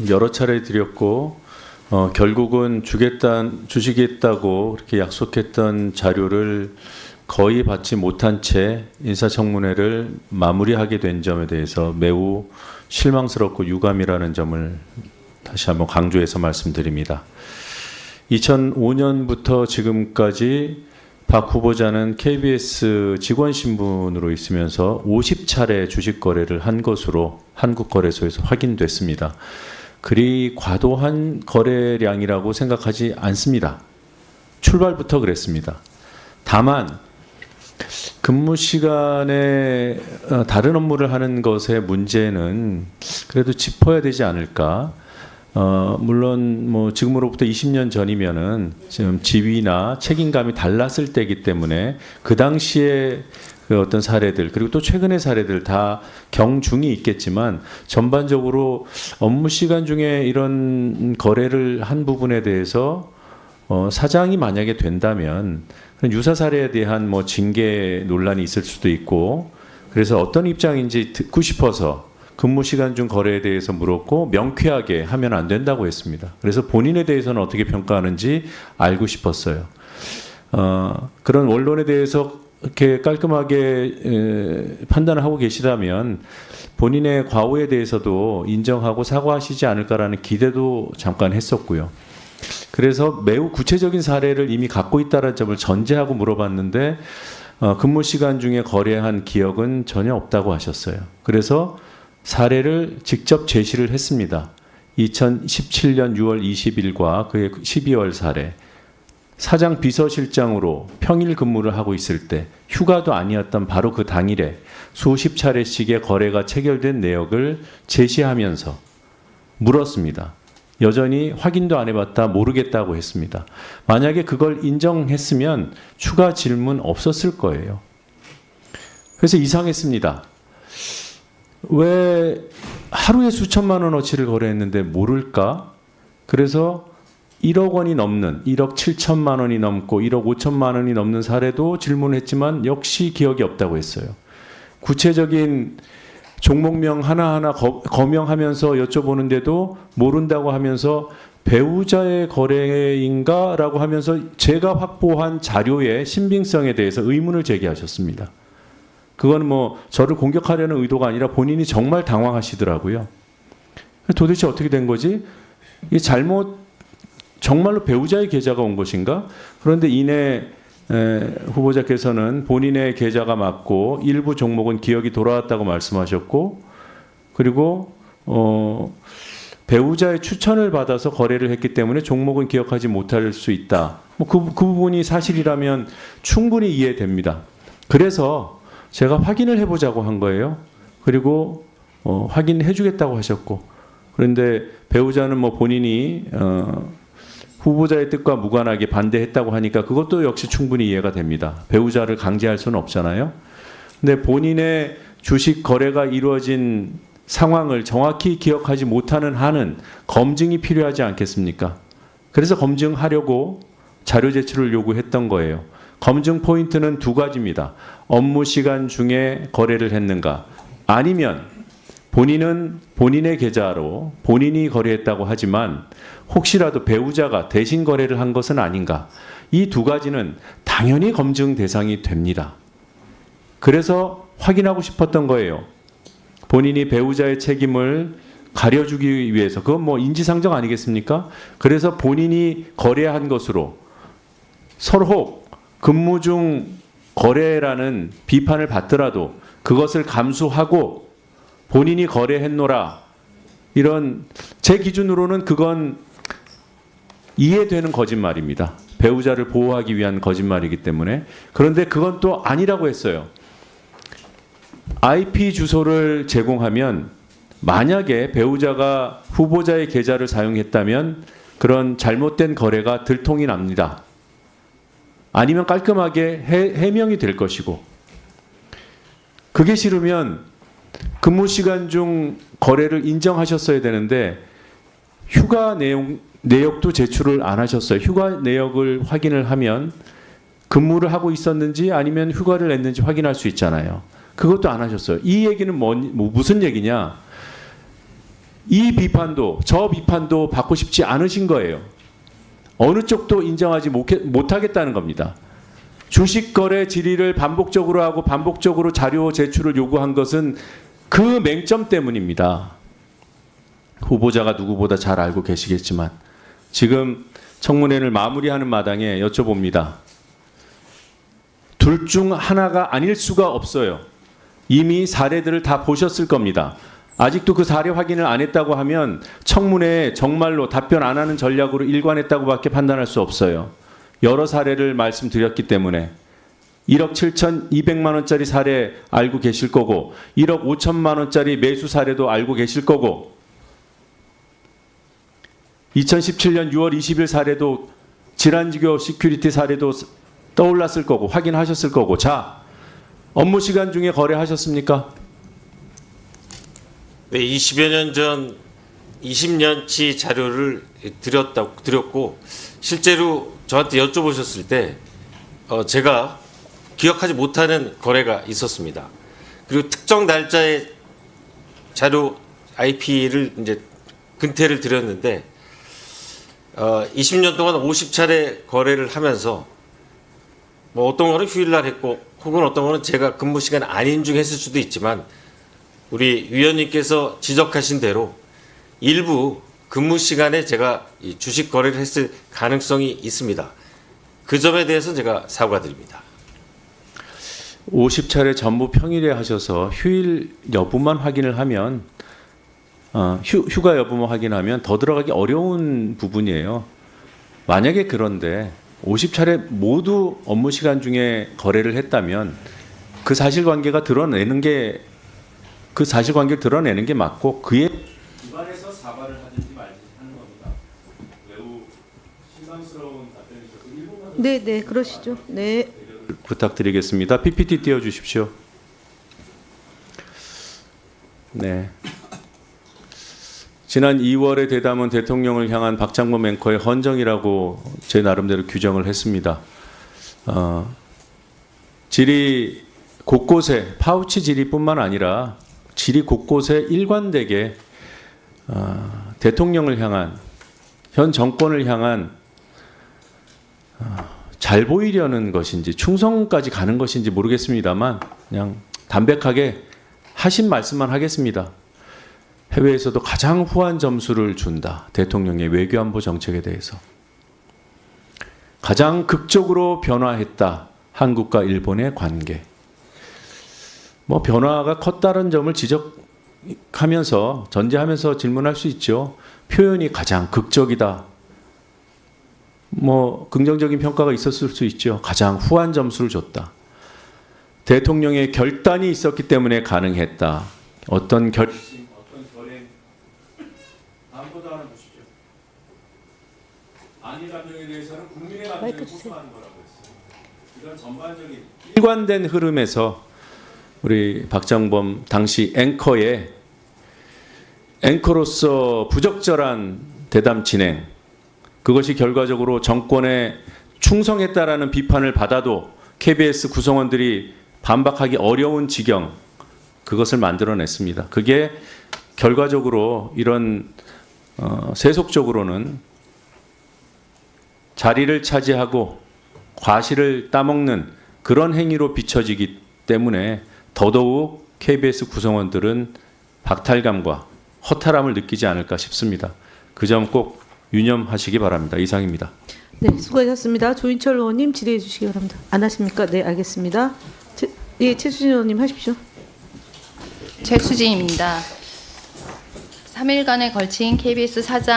여러 차례 드렸고 결국은 주시겠다고 그렇게 약속했던 자료를 거의 받지 못한 채 인사청문회를 마무리하게 된 점에 대해서 매우 실망스럽고 유감이라는 점을 다시 한번 강조해서 말씀드립니다. 2005년부터 지금까지 박 후보자는 KBS 직원 신분으로 있으면서 50차례 주식 거래를 한 것으로 한국거래소에서 확인됐습니다. 그리 과도한 거래량이라고 생각하지 않습니다. 출발부터 그랬습니다. 다만 근무 시간에 다른 업무를 하는 것의 문제는 그래도 짚어야 되지 않을까. 물론 뭐 지금으로부터 20년 전이면은 지금 지위나 책임감이 달랐을 때이기 때문에 그 당시에 그 어떤 사례들 그리고 또 최근의 사례들 다 경중이 있겠지만 전반적으로 업무 시간 중에 이런 거래를 한 부분에 대해서 사장이 만약에 된다면 유사 사례에 대한 뭐 징계 논란이 있을 수도 있고 그래서 어떤 입장인지 듣고 싶어서 근무 시간 중 거래에 대해서 물었고 명쾌하게 하면 안 된다고 했습니다. 그래서 본인에 대해서는 어떻게 평가하는지 알고 싶었어요. 그런 원론에 대해서 이렇게 깔끔하게 판단을 하고 계시다면 본인의 과오에 대해서도 인정하고 사과하시지 않을까라는 기대도 잠깐 했었고요. 그래서 매우 구체적인 사례를 이미 갖고 있다는 점을 전제하고 물어봤는데 근무 시간 중에 거래한 기억은 전혀 없다고 하셨어요. 그래서 사례를 직접 제시를 했습니다. 2017년 6월 20일과 그해 12월 사례. 사장 비서실장으로 평일 근무를 하고 있을 때 휴가도 아니었던 바로 그 당일에 수십 차례씩의 거래가 체결된 내역을 제시하면서 물었습니다. 여전히 확인도 안 해봤다 모르겠다고 했습니다. 만약에 그걸 인정했으면 추가 질문 없었을 거예요. 그래서 이상했습니다. 왜 하루에 수천만 원어치를 거래했는데 모를까? 그래서 1억 원이 넘는 1억 7천만 원이 넘고 1억 5천만 원이 넘는 사례도 질문했지만 역시 기억이 없다고 했어요. 구체적인 종목명 하나하나 거명하면서 여쭤보는데도 모른다고 하면서 배우자의 거래인가? 라고 하면서 제가 확보한 자료의 신빙성에 대해서 의문을 제기하셨습니다. 그건 뭐 저를 공격하려는 의도가 아니라 본인이 정말 당황하시더라고요. 도대체 어떻게 된 거지? 이게 정말로 배우자의 계좌가 온 것인가? 그런데 이내 후보자께서는 본인의 계좌가 맞고 일부 종목은 기억이 돌아왔다고 말씀하셨고 그리고 배우자의 추천을 받아서 거래를 했기 때문에 종목은 기억하지 못할 수 있다. 그 부분이 사실이라면 충분히 이해됩니다. 그래서 제가 확인을 해보자고 한 거예요. 그리고 확인해 주겠다고 하셨고 그런데 배우자는 뭐 본인이 후보자의 뜻과 무관하게 반대했다고 하니까 그것도 역시 충분히 이해가 됩니다. 배우자를 강제할 수는 없잖아요. 근데 본인의 주식 거래가 이루어진 상황을 정확히 기억하지 못하는 한은 검증이 필요하지 않겠습니까? 그래서 검증하려고 자료 제출을 요구했던 거예요. 검증 포인트는 두 가지입니다. 업무 시간 중에 거래를 했는가 아니면 본인은 본인의 계좌로 본인이 거래했다고 하지만 혹시라도 배우자가 대신 거래를 한 것은 아닌가. 이 두 가지는 당연히 검증 대상이 됩니다. 그래서 확인하고 싶었던 거예요. 본인이 배우자의 책임을 가려주기 위해서 그건 뭐 인지상정 아니겠습니까? 그래서 본인이 거래한 것으로 서로 근무 중 거래라는 비판을 받더라도 그것을 감수하고 본인이 거래했노라 이런 제 기준으로는 그건 이해되는 거짓말입니다. 배우자를 보호하기 위한 거짓말이기 때문에. 그런데 그건 또 아니라고 했어요. IP 주소를 제공하면 만약에 배우자가 후보자의 계좌를 사용했다면 그런 잘못된 거래가 들통이 납니다. 아니면 깔끔하게 해명이 될 것이고 그게 싫으면 근무 시간 중 거래를 인정하셨어야 되는데 휴가 내역도 제출을 안 하셨어요. 휴가 내역을 확인을 하면 근무를 하고 있었는지 아니면 휴가를 냈는지 확인할 수 있잖아요. 그것도 안 하셨어요. 이 얘기는 무슨 얘기냐? 이 비판도 저 비판도 받고 싶지 않으신 거예요. 어느 쪽도 인정하지 못하겠다는 겁니다. 주식 거래 질의를 반복적으로 하고 반복적으로 자료 제출을 요구한 것은 그 맹점 때문입니다. 후보자가 누구보다 잘 알고 계시겠지만 지금 청문회를 마무리하는 마당에 여쭤봅니다. 둘 중 하나가 아닐 수가 없어요. 이미 사례들을 다 보셨을 겁니다. 아직도 그 사례 확인을 안 했다고 하면 청문회에 정말로 답변 안 하는 전략으로 일관했다고밖에 판단할 수 없어요. 여러 사례를 말씀드렸기 때문에 1억 7,200만 원짜리 사례 알고 계실 거고 1억 5천만 원짜리 매수 사례도 알고 계실 거고 2017년 6월 20일 사례도 질환지교 시큐리티 사례도 떠올랐을 거고 확인하셨을 거고 자 업무 시간 중에 거래하셨습니까? 네, 20여 년 전 20년치 자료를 드렸고 실제로 저한테 여쭤보셨을 때 제가 기억하지 못하는 거래가 있었습니다. 그리고 특정 날짜의 자료 IP를 이제 근태를 드렸는데 20년 동안 50차례 거래를 하면서 뭐 어떤 거는 휴일날 했고 혹은 어떤 거는 제가 근무 시간 아닌 중 했을 수도 있지만 우리 위원님께서 지적하신 대로 일부 근무 시간에 제가 이 주식 거래를 했을 가능성이 있습니다. 그 점에 대해서는 제가 사과드립니다. 50차례 전부 평일에 하셔서 휴일 여부만 확인을 하면 휴가 여부만 확인하면 더 들어가기 어려운 부분이에요. 만약에 그런데 50차례 모두 업무 시간 중에 거래를 했다면 그 사실관계가 드러내는 게 그 사실관계를 드러내는 게 맞고 그에 기반해서 사과를 하든지 말든지 하는 겁니다. 매우 실망스러운 답변이셔서 네, 그러시죠. 네. 부탁드리겠습니다. PPT 띄워주십시오. 네. 지난 2월의 대담은 대통령을 향한 박장범 앵커의 헌정이라고 제 나름대로 규정을 했습니다. 질의 곳곳에 파우치 질의뿐만 아니라 질의 곳곳에 일관되게 대통령을 향한 현 정권을 향한 잘 보이려는 것인지 충성까지 가는 것인지 모르겠습니다만 그냥 담백하게 하신 말씀만 하겠습니다. 해외에서도 가장 후한 점수를 준다. 대통령의 외교안보 정책에 대해서. 가장 극적으로 변화했다. 한국과 일본의 관계. 뭐 변화가 컸다는 점을 지적하면서 전제하면서 질문할 수 있죠. 표현이 가장 극적이다. 뭐 긍정적인 평가가 있었을 수 있죠. 가장 후한 점수를 줬다. 대통령의 결단이 있었기 때문에 가능했다. 어떤 결심, 어떤 결행. 다음보다 하나 보십시오. 안일 감정에 대해서는 국민의 감정을 호소하는 거라고 했어요. 이런 전반적인 일관된 흐름에서 우리 박장범 당시 앵커로서 부적절한 대담 진행, 그것이 결과적으로 정권에 충성했다라는 비판을 받아도 KBS 구성원들이 반박하기 어려운 지경, 그것을 만들어냈습니다. 그게 결과적으로 이런 세속적으로는 자리를 차지하고 과실을 따먹는 그런 행위로 비춰지기 때문에 더더욱 KBS 구성원들은 박탈감과 허탈함을 느끼지 않을까 싶습니다. 그 점 꼭 유념하시기 바랍니다. 이상입니다. 네, 수고하셨습니다. 조인철 의원님 질의해 주시기 바랍니다. 안 하십니까? 네, 알겠습니다. 최수진 의원님 하십시오. 최수진입니다. 3일간에 걸친 KBS 사장